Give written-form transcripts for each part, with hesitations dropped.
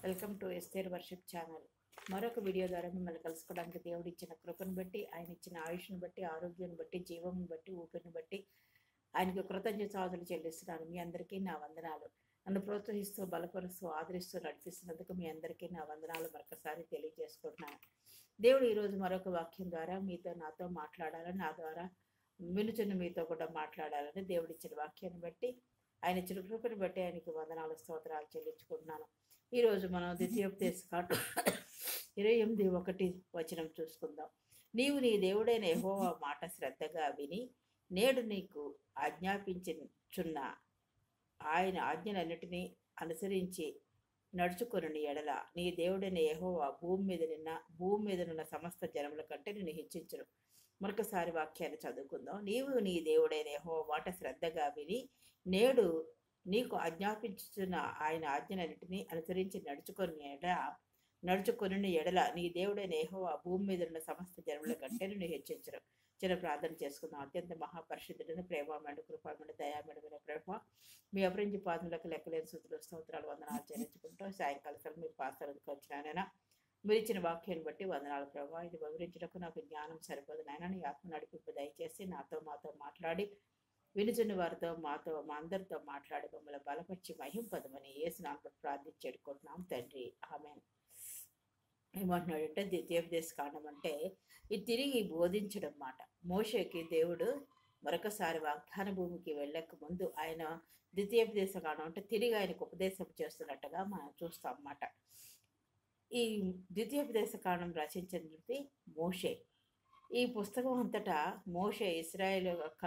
Welcome to Esther worship channel. మరొక video ద్వారా మిమ్మల్ని కలుసుకోవడానికి దేవుడు ఇచ్చిన కృపను బట్టి, ఆయన ఇచ్చిన ఆయుష్ను బట్టి, ఆరోగ్యాన్ని బట్టి, జీవం బట్టి, ఊపిరిని బట్టి ఆయనకు కృతజ్ఞతాస్తుతులు చెల్లిస్తున్నాను. మీ అందరికీ నా వందనాలు. నన్ను ప్రోత్సహిస్తూ, బలపరుస్తూ, ఆదరిస్తూ నడిపిస్తున్నందుకు మీ అందరికీ నా వందనాలు మరొకసారి తెలియజేసుకుంటున్నాను. దేవుడు ఈరోజు మరొక వాక్యం ద్వారా మీతో నాతో మాట్లాడాలని, నా ద్వారా వినుచున్న మీతో కూడా మాట్లాడాలని దేవుడిచ్చిన వాక్యాన్ని బట్టి, ఆయన ఇచ్చిన కృపను బట్టి ఆయనకి వందనాలు, స్తోత్రాలు చెల్లించుకుంటున్నాను. ఈరోజు మనం ద్వితీయోపదేశకాండం 28:1 చూసుకుందాం. నీవు నీ దేవుడైన యెహోవా మాట శ్రద్ధగా విని నేడు నీకు ఆజ్ఞాపించుచున్న ఆయన ఆజ్ఞలన్నిటినీ అనుసరించి నడుచుకొనుని ఎడల నీ దేవుడైన యెహోవా భూమి మీదనున్న సమస్త జనముల కంటే నిన్ను హెచ్చించును. మరొకసారి వాక్యాన్ని చదువుకుందాం. నీవు నీ దేవుడైన యెహోవా మాట శ్రద్ధగా విని నేడు నీకు ఆజ్ఞాపించుచున్న ఆయన ఆజ్ఞలన్నిటినీ అనుసరించి నడుచుకొని ఎడల నీ దేవుడైన యెహోవా భూమి మీద ఉన్న సమస్త జనముల కంటే నిన్ను హెచ్చించరు. చిన్న ప్రార్థన చేసుకుందాం. అత్యంత మహాపరిశుద్ధుడైన ప్రేమమైన కృపమైన దయామేడమైన ప్రేమ మీ అపరించి పాదములకు లెక్కలేని స్తుతులు స్తోత్రాలు వందనాలు చెల్లించుకుంటూ సాయంకాలం మీ పాత్రలకు వచ్చినానైనా మీరు ఇచ్చిన వాక్యాన్ని బట్టి వందనాలు ప్రభావ. ఇది వివరించడానికి నాకు జ్ఞానం సరిపోదు నాయన. నీ ఆత్మ నడిపింపు దయచేసి మాతో మాట్లాడి వినుచున్న వారితో మా అందరితో మాట్లాడి మమ్మల్ని బలపరిచి మహింపదమని యేసు నామములో ప్రార్థించి వేడుకుంటున్నాం తండ్రి, ఆమేన్. ఏమంటున్నాడంటే ద్వితీయోపదేశకాండం అంటే ఇది తిరిగి బోధించడం మాట. మోషేకి దేవుడు మరొకసారి వాగ్దాన భూమికి వెళ్ళక ముందు ఆయన ద్వితీయోపదేశకాండం అంటే తిరిగి ఆయనకు ఉపదేశం చేస్తున్నట్టుగా మనం చూస్తాం అన్నమాట. ఈ ద్వితీయోపదేశకాండం రచించినది మోషే. ఈ పుస్తకం అంతటా మోషే ఇశ్రాయేలు యొక్క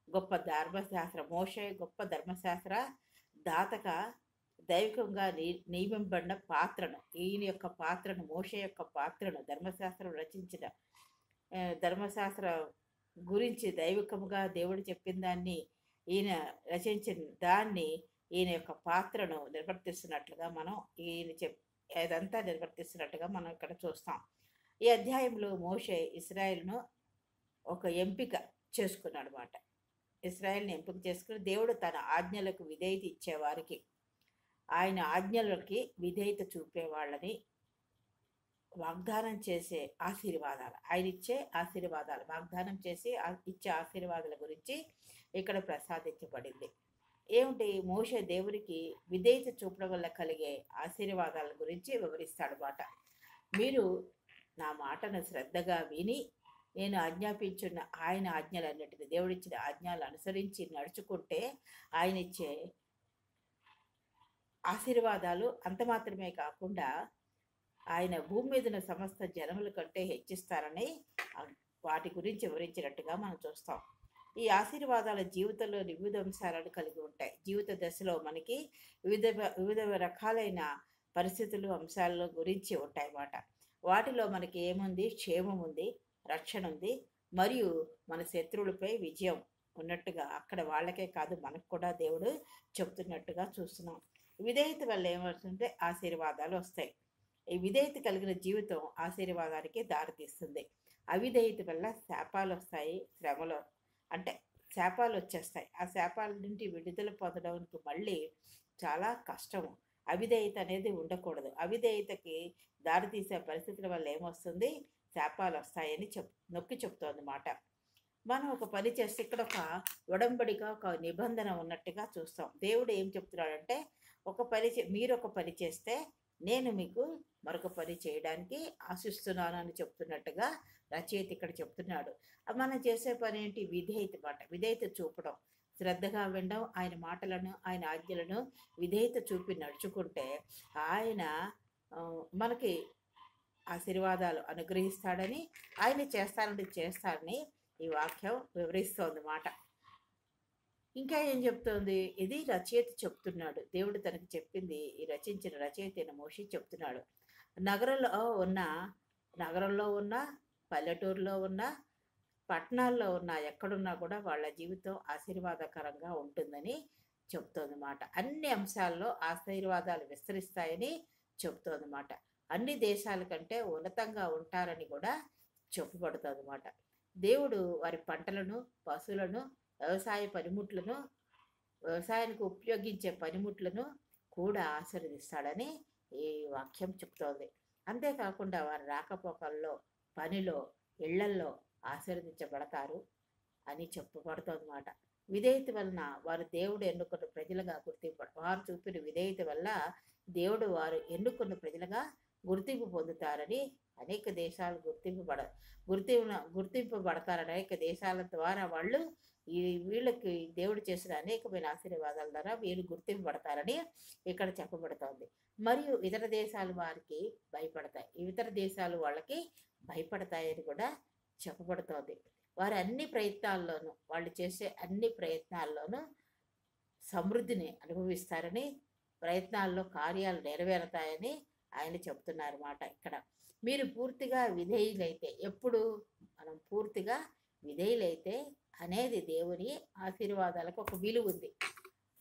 గొప్ప ధర్మశాస్త్ర మోషే గొప్ప ధర్మశాస్త్ర దాతగా దైవికంగా నియమింపబడిన పాత్రను, ఈయన యొక్క పాత్రను, మోషే యొక్క పాత్రను ధర్మశాస్త్రం రచించిన ధర్మశాస్త్ర గురించి దైవికంగా దేవుడు చెప్పిన దాన్ని ఈయన రచించిన దాన్ని ఈయన యొక్క పాత్రను నిర్వర్తిస్తున్నట్లుగా మనం అదంతా నిర్వర్తిస్తున్నట్టుగా మనం ఇక్కడ చూస్తాం. ఈ అధ్యాయంలో మోషే ఇశ్రాయేలును ఒక ఎంపిక చేసుకున్నాడు అన్నమాట. ఇశ్రాయేల్ని ఎంపిక చేసుకుని దేవుడు తన ఆజ్ఞలకు విధేయత ఇచ్చేవారికి, ఆయన ఆజ్ఞలకి విధేయత చూపే వాళ్ళని వాగ్దానం చేసే ఆశీర్వాదాలు, ఆయన ఇచ్చే ఆశీర్వాదాలు, వాగ్దానం చేసి ఇచ్చే ఆశీర్వాదాల గురించి ఇక్కడ ప్రసాదించబడింది. ఏమిటి? మోషే దేవునికి విధేయత చూపడం వల్ల కలిగే ఆశీర్వాదాల గురించి వివరిస్తాడు మాట. మీరు నా మాటను శ్రద్ధగా విని నేను ఆజ్ఞాపించున్న ఆయన ఆజ్ఞలన్నిటిని, దేవుడిచ్చిన ఆజ్ఞలు అనుసరించి నడుచుకుంటే ఆయన ఇచ్చే ఆశీర్వాదాలు అంత మాత్రమే కాకుండా ఆయన భూమి మీద ఉన్న సమస్త జనముల కంటే హెచ్చిస్తారని వాటి గురించి వివరించినట్టుగా మనం చూస్తాం. ఈ ఆశీర్వాదాల జీవితంలో వివిధ అంశాలను కలిగి ఉంటాయి. జీవిత దశలో మనకి వివిధ రకాలైన పరిస్థితులు, అంశాల గురించి ఉంటాయి అన్నమాట. వాటిలో మనకి ఏముంది? క్షేమం ఉంది, రక్షణ ఉంది, మరియు మన శత్రువులపై విజయం ఉన్నట్టుగా అక్కడ వాళ్ళకే కాదు మనకు కూడా దేవుడు చెప్తున్నట్టుగా చూస్తున్నాం. విధేయత వల్ల ఏమవుతుంటే ఆశీర్వాదాలు వస్తాయి. ఈ విధేయత కలిగిన జీవితం ఆశీర్వాదానికి దారితీస్తుంది. అవిధేయత వల్ల శాపాలు వస్తాయి, శ్రమలు అంటే శాపాలు వచ్చేస్తాయి. ఆ శాపాల నుండి విడుదల పొందడానికి మళ్ళీ చాలా కష్టము. అవిధేయత అనేది ఉండకూడదు. అవిధేయతకి దారితీసే పరిస్థితుల వల్ల ఏమొస్తుంది? శాపాలు వస్తాయని నొక్కి చెప్తోంది మాట. మనం ఒక పని చేస్తే ఇక్కడ ఒక ఉడంబడిగా, ఒక నిబంధన ఉన్నట్టుగా చూస్తాం. దేవుడు ఏం చెప్తున్నాడంటే మీరు ఒక పని చేస్తే నేను మీకు మరొక పని చేయడానికి ఆశిస్తున్నాను అని చెప్తున్నట్టుగా రచయిత ఇక్కడ చెప్తున్నాడు. మనం చేసే పని ఏంటి? విధేయత మాట. విధేయత చూపడం, శ్రద్ధగా వినడం, ఆయన మాటలను, ఆయన ఆజ్ఞలను విధేయత చూపి నడుచుకుంటే ఆయన మనకి ఆశీర్వాదాలు అనుగ్రహిస్తాడని, ఆయన చేస్తారని ఈ వాక్యం వివరిస్తోంది మాట. ఇంకా ఏం చెప్తోంది? ఇది రచయిత చెప్తున్నాడు. దేవుడు తనకు చెప్పింది ఈ రచించిన రచయిత అయిన మోషే చెప్తున్నాడు. నగరంలో ఉన్న పల్లెటూరులో ఉన్న పట్టణాల్లో ఉన్న ఎక్కడున్నా కూడా వాళ్ళ జీవితం ఆశీర్వాదకరంగా ఉంటుందని చెప్తోంది మాట. అన్ని అంశాల్లో ఆశీర్వాదాలు విస్తరిస్తాయని చెప్తోంది మాట. అన్ని దేశాల కంటే ఉన్నతంగా ఉంటారని కూడా చెప్పబడుతుంది మాట. దేవుడు వారి పంటలను, పశువులను, వ్యవసాయానికి ఉపయోగించే పనిముట్లను కూడా ఆశీర్వదిస్తాడని ఈ వాక్యం చెప్తోంది. అంతేకాకుండా వారి రాకపోకల్లో, పనిలో, ఇళ్లల్లో ఆశీర్వదించబడతారు అని చెప్పబడుతోందన్నమాట. విధేయత వలన వారు దేవుడు ఎన్నుకున్న ప్రజలుగా వారు చూపిన విధేయత వల్ల దేవుడు వారు ఎన్నుకున్న ప్రజలుగా గుర్తింపు పొందుతారని, అనేక దేశాలు గుర్తింపబడతారని, అనేక దేశాల ద్వారా వాళ్ళు వీళ్ళకి దేవుడు చేసిన అనేకమైన ఆశీర్వాదాల ద్వారా వీళ్ళు గుర్తింపబడతారని ఇక్కడ చెప్పబడుతోంది. మరియు ఇతర దేశాలు వారికి భయపడతాయి, ఇతర దేశాలు వాళ్ళకి భయపడతాయని కూడా చెప్పబడుతోంది. వారి అన్ని ప్రయత్నాల్లోనూ, వాళ్ళు చేసే అన్ని ప్రయత్నాల్లోనూ సమృద్ధిని అనుభవిస్తారని, ప్రయత్నాల్లో కార్యాలు నెరవేరుతాయని ఆయన చెప్తున్నారు మాట ఇక్కడ. మీరు పూర్తిగా విధేయులైతే, ఎప్పుడు మనం పూర్తిగా విధేయులైతే అనేది దేవుని ఆశీర్వాదాలకు ఒక విలువ ఉంది.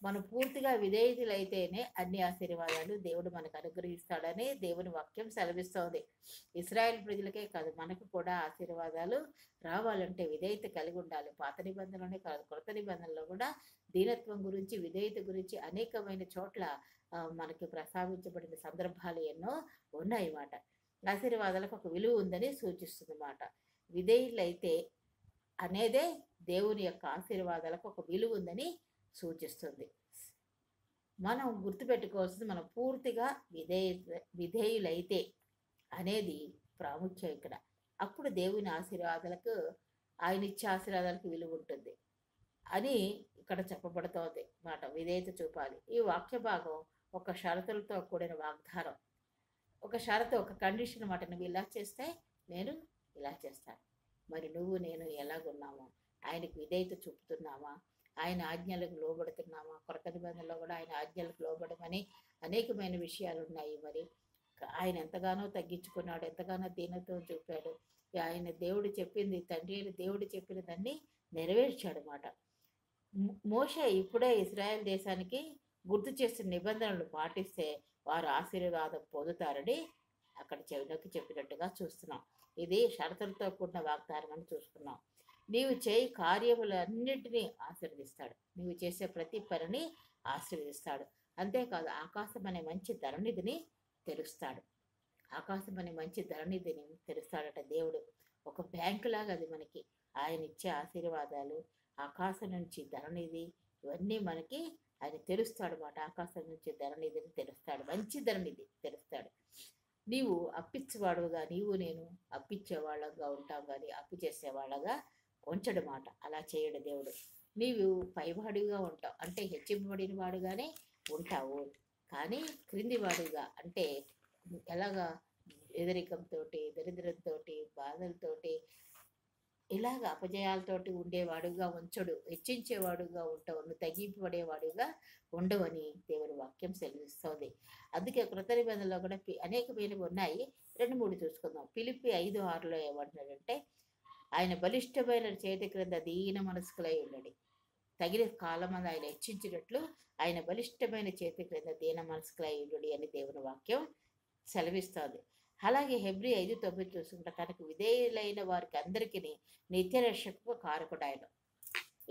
మనం పూర్తిగా విధేయులైతేనే అన్ని ఆశీర్వాదాలు దేవుడు మనకు అనుగ్రహిస్తాడని దేవుని వాక్యం సెలవిస్తోంది. ఇశ్రాయేల్ ప్రజలకే కాదు, మనకు కూడా ఆశీర్వాదాలు రావాలంటే విధేయత కలిగి ఉండాలి. పాత నిబంధనలోనే కాదు, కొత్త నిబంధనలో కూడా దీనత్వం గురించి, విధేయత గురించి అనేకమైన చోట్ల మనకి ప్రస్తావించబడిన సందర్భాలు ఎన్నో ఉన్నాయన్నమాట. ఆశీర్వాదాలకు ఒక విలువ ఉందని సూచిస్తుంది అన్నమాట. విధేయులైతే అనేదే దేవుని యొక్క ఆశీర్వాదాలకు ఒక విలువ ఉందని సూచిస్తుంది. మనం గుర్తుపెట్టుకోవాల్సింది, మనం పూర్తిగా విధేయులైతే అనేది ప్రాముఖ్యం ఇక్కడ. అప్పుడు దేవుని ఆశీర్వాదాలకు, ఆయన ఇచ్చే ఆశీర్వాదాలకు విలువ ఉంటుంది అని ఇక్కడ చెప్పబడుతోంది మాట. విధేయత చూపాలి. ఈ వాక్య భాగం ఒక షరతులతో కూడిన వాగ్దానం, ఒక షరతు, ఒక కండిషన్ మాట. నువ్వు ఇలా చేస్తే నేను ఇలా చేస్తాను. మరి నువ్వు నేను ఎలాగున్నామో, ఆయనకు విధేయత చూపుతున్నామా, ఆయన ఆజ్ఞలకు లోబడుతున్నామా? కొత్త నిబంధనలో కూడా ఆయన ఆజ్ఞలకు లోబడమని అనేకమైన విషయాలు ఉన్నాయి. మరి ఆయన ఎంతగానో తగ్గించుకున్నాడు, ఎంతగానో దీనత్వం చూపాడు. ఆయన దేవుడు చెప్పింది, తండ్రి దేవుడు చెప్పిన దాన్ని నెరవేర్చాడు అన్నమాట. మోషే ఇప్పుడే ఇశ్రాయేల్ దేశానికి గుర్తు చేసిన నిబంధనలు పాటిస్తే వారు ఆశీర్వాదం పొందుతారని అక్కడ చెవిలోకి చెప్పినట్టుగా చూస్తున్నాం. ఇది షరతులతో కూడిన వాగ్దానం అని చూసుకున్నాం. నీవు చేయి కార్యములన్నింటినీ ఆశీర్వదిస్తాడు. నీవు చేసే ప్రతి పనిని ఆశీర్వదిస్తాడు. అంతేకాదు, ఆకాశం అనే మంచి ధరణిధిని తెరుస్తాడు. ఆకాశం అనే మంచి ధరణిధిని తెరుస్తాడట దేవుడు. ఒక బ్యాంకు లాగా అది మనకి ఆయన ఇచ్చే ఆశీర్వాదాలు. ఆకాశం నుంచి ధరణిధి ఇవన్నీ మనకి ఆయన తెరుస్తాడు అన్నమాట. ఆకాశం నుంచి ధరణిధిని తెరుస్తాడు, మంచి ధరణిధి తెరుస్తాడు. నీవు అప్పిచ్చేవాడుగా, నీవు నేను అప్పిచ్చేవాళ్ళగా ఉంటాం కానీ అప్పు చేసేవాళ్ళగా ఉంచడు మాట. అలా చేయడు దేవుడు. నీవు పైవాడిగా ఉంటావు అంటే హెచ్చింపబడిన వాడుగానే ఉంటావు, కానీ క్రింది వాడుగా అంటే ఎలాగా ఎదరికంతో, దరిద్రంతో, బాధలతోటి, ఇలాగ అపజయాలతోటి ఉండేవాడుగా ఉంచడు. హెచ్చించేవాడుగా ఉంటావు, నువ్వు తగ్గింపబడేవాడుగా ఉండవని దేవుని వాక్యం సెలవిస్తోంది. అందుకే కృత నిబంధనలో కూడా అనేకమైనవి ఉన్నాయి. 2-3 చూసుకుందాం. ఫిలిప్పి 5:6లో ఏమంటున్నాడంటే, ఆయన బలిష్టమైన చేతి క్రింద దీన మనస్కులై ఉండడి, తగిన కాలం అని ఆయన హెచ్చించినట్లు ఆయన బలిష్టమైన చేతి క్రింద దీన మనస్కులై ఉండడి అని దేవుని వాక్యం సెలవిస్తోంది. అలాగే హెబ్రీ 5:9 చూసుకుంటే, తనకు విధేయులైన వారికి అందరికీ నిత్య రక్షకు కారకుడు ఆయన.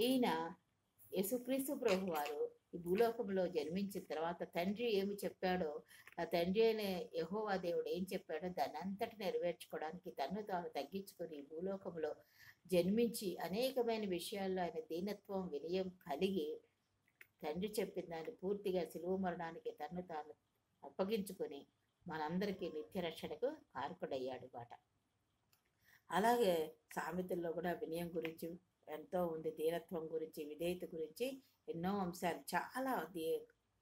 ఈయన యేసుక్రీస్తు ప్రభు వారు ఈ భూలోకంలో జన్మించిన తర్వాత తండ్రి ఏమి చెప్పాడో, ఆ తండ్రి అయిన యెహోవా దేవుడు ఏం చెప్పాడో దాన్ని అంతటి నెరవేర్చుకోవడానికి తన్ను తాను తగ్గించుకొని ఈ భూలోకంలో జన్మించి అనేకమైన విషయాల్లో ఆయన దీనత్వం, వినయం కలిగి తండ్రి చెప్పిన దాన్ని పూర్తిగా శిలువ మరణానికి తన్ను తాను అప్పగించుకొని మనందరికీ నిత్య రక్షణకు కారకుడయ్యాడు మాట. అలాగే సామెతల్లో కూడా వినయం గురించి ఎంతో ఉంది, దీనత్వం గురించి, విధేయత గురించి ఎన్నో అంశాలు, చాలా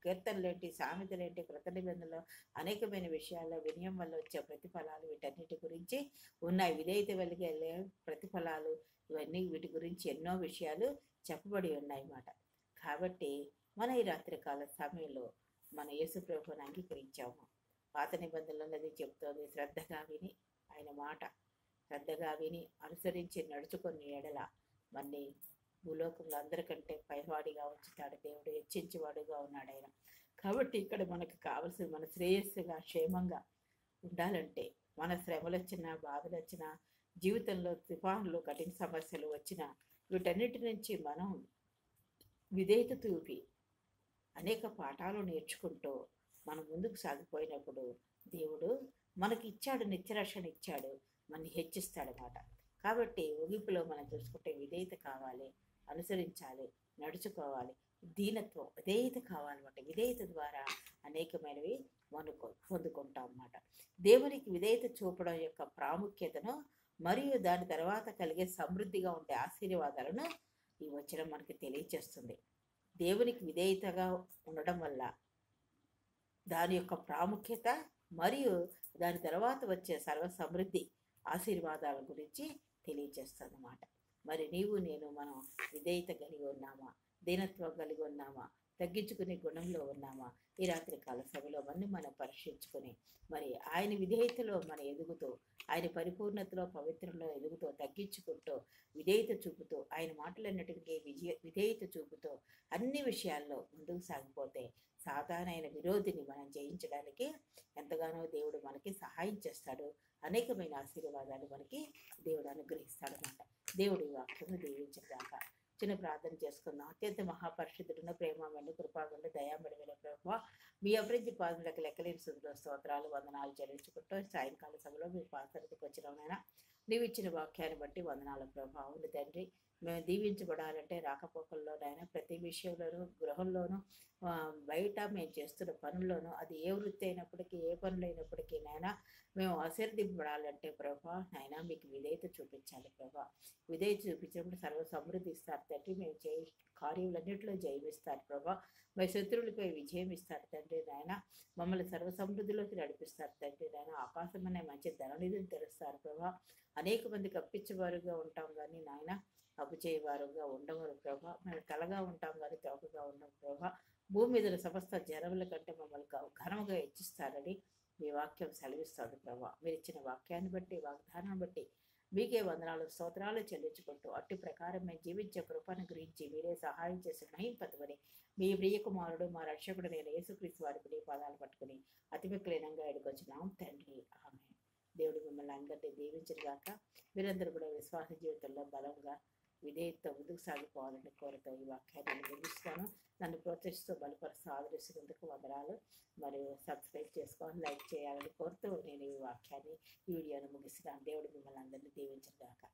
కీర్తనలేంటి, సామెతలేంటి, కృత నిబంధనలో అనేకమైన విషయాల్లో వినయం వల్ల వచ్చే ప్రతిఫలాలు వీటన్నిటి గురించి ఉన్నాయి. విధేయత వల్ల ప్రతిఫలాలు ఇవన్నీ, వీటి గురించి ఎన్నో విషయాలు చెప్పబడి ఉన్నాయి అన్నమాట. కాబట్టి మన ఈ రాత్రికాల సమయంలో మన యేసు ప్రభువుని అంగీకరించాము. పాత నిబంధనలు అది చెప్తోంది, శ్రద్ధగా విని ఆయన మాట శ్రద్ధగా విని అనుసరించి నడుచుకొని ఎడల మన్ని భూలోకంలో అందరికంటే పైవాడిగా ఉంచుతాడు దేవుడు, హెచ్చించేవాడుగా ఉన్నాడు ఆయన. కాబట్టి ఇక్కడ మనకు కావలసింది మన శ్రేయస్సుగా, క్షేమంగా ఉండాలంటే, మన శ్రమలు వచ్చినా, బాధలు వచ్చినా, జీవితంలో తుఫాన్లు, కఠిన సమస్యలు వచ్చినా, వీటన్నిటి నుంచి మనం విధేయత చూపి అనేక పాఠాలు నేర్చుకుంటూ మనం ముందుకు సాగిపోయినప్పుడు దేవుడు మనకి ఇచ్చాడు, నిత్యరక్షణ ఇచ్చాడు, మనని హెచ్చిస్తాడనమాట. కాబట్టి ముగింపులో మనం చూసుకుంటే విధేయత కావాలి, అనుసరించాలి, నడుచుకోవాలి. దీనత్వం, విధేయత కావాలన్నమాట. విధేయత ద్వారా అనేకమైనవి పొందుకుంటాం అన్నమాట. దేవునికి విధేయత చూపడం యొక్క ప్రాముఖ్యతను మరియు దాని తర్వాత కలిగే సమృద్ధిగా ఉండే ఆశీర్వాదాలను ఈ వచనం మనకి తెలియచేస్తుంది. దేవునికి విధేయతగా ఉండడం వల్ల దాని యొక్క ప్రాముఖ్యత మరియు దాని తర్వాత వచ్చే సర్వ సమృద్ధి ఆశీర్వాదాల గురించి తెలియజేస్తుంది అన్నమాట. మరి నీవు నేను మనం విధేయత కలిగి ఉన్నామా, దీనత్వం కలిగి ఉన్నామా, తగ్గించుకునే గుణంలో ఉన్నామా? ఈ రాత్రి కాల సభలో మనం పరీక్షించుకొని మరి ఆయన విధేయతలో మనం ఎదుగుతూ, ఆయన పరిపూర్ణతలో పవిత్రలో ఎదుగుతూ, తగ్గించుకుంటూ, విధేయత చూపుతూ, ఆయన మాటలన్నిటికీ విధేయత చూపుతూ అన్ని విషయాల్లో ముందుకు సాగిపోతే సాధారణ విరోధిని మనం జయించడానికి ఎంతగానో దేవుడు మనకి సహాయం చేస్తాడు. అనేకమైన ఆశీర్వాదాలు మనకి దేవుడు అనుగ్రహిస్తాడనమాట. దేవుడి వాక్యము దీవించగాక. చిన్న ప్రార్థన చేసుకుందాం. అత్యంత మహాపరిశుద్ధుడున్న ప్రేమమైన కృపాగండ దయామడమైన ప్రభువా, మీ అభివృద్ధి పాదములకు లెక్కలేని సుందర స్తోత్రాలు, వందనాలు చెల్లించుకుంటూ సాయంకాల సభలో మీ పాత్రకి వచ్చినామైనా నీవు ఇచ్చిన వాక్యాన్ని బట్టి వందనాల ప్రభావ. అవును తండ్రి, మేము దీవించబడాలంటే రాకపోకల్లోనైనా ప్రతి విషయంలోనూ, గృహంలోనూ, బయట మేము చేస్తున్న పనుల్లోనూ, అది ఏ వృత్తి అయినప్పటికీ, ఏ పనులైనప్పటికీ నైనా మేము ఆశీర్దింపబడాలంటే ప్రభా నైనా మీకు విధేయత చూపించాలి ప్రభా. విధేయత చూపించినప్పుడు సర్వ సమృద్ధి ఇస్తారు తండ్రి. మేము కార్యములన్నింటిలో జయమిస్తారు ప్రభా. మా శత్రువులపై విజయం ఇస్తారు తండ్రి నాయన. మమ్మల్ని సర్వ సమృద్ధిలోకి నడిపిస్తారు తండ్రి నాయన. ఆకాశం అనే మంచి ధననిధిని తెలుస్తారు ప్రభా. అనేక మందికి అప్పించేవారుగా ఉంటాం కానీ నాయన అప్పు చేయవారుగా ఉండవరు ప్రభా. మేము తలగా ఉంటాం కానీ తోకగా ఉన్నాం ప్రభా. భూమి మీద సమస్త జనముల కంటే మమ్మల్ని ఘనముగా హెచ్చిస్తారని మీ వాక్యం సెలవిస్తుంది ప్రభా. మీరు ఇచ్చిన వాక్యాన్ని బట్టి, వాగ్దానాన్ని బట్టి మీకే వందనాలు స్తోత్రాలు చెల్లించుకుంటూ అట్టి ప్రకారం మేము జీవించే కృపను గురించి మీరే సహాయం చేసి మహింపతమని మీ ప్రియకుమారుడు మా రక్షకుడు నేను యేసుక్రీస్తు వారికి నీ పాదాలు పట్టుకుని అతిమిక్లీనంగా ఎడుకొచ్చినాం తండ్రి. ఆమె. దేవుడు మిమ్మల్ని అందరినీ దీవించరుగాక. మీరందరూ కూడా విశ్వాస జీవితంలో బలంగా విధేయతతో ముందుకు సాగిపోవాలని కోరుతూ ఈ వాక్యాన్ని నిర్మిస్తాను. నన్ను ప్రోత్సహిస్తూ బలపరుస్తూ ఆదరిస్తున్నందుకు వందనాలు. మరియు సబ్స్క్రైబ్ చేసుకోవాలి, లైక్ చేయాలని కోరుతూ నేను ఈ వాక్యాన్ని, ఈ వీడియోను ముగిస్తున్నాను. దేవుడు మిమ్మల్ని అందరినీ దీవించరుగాక.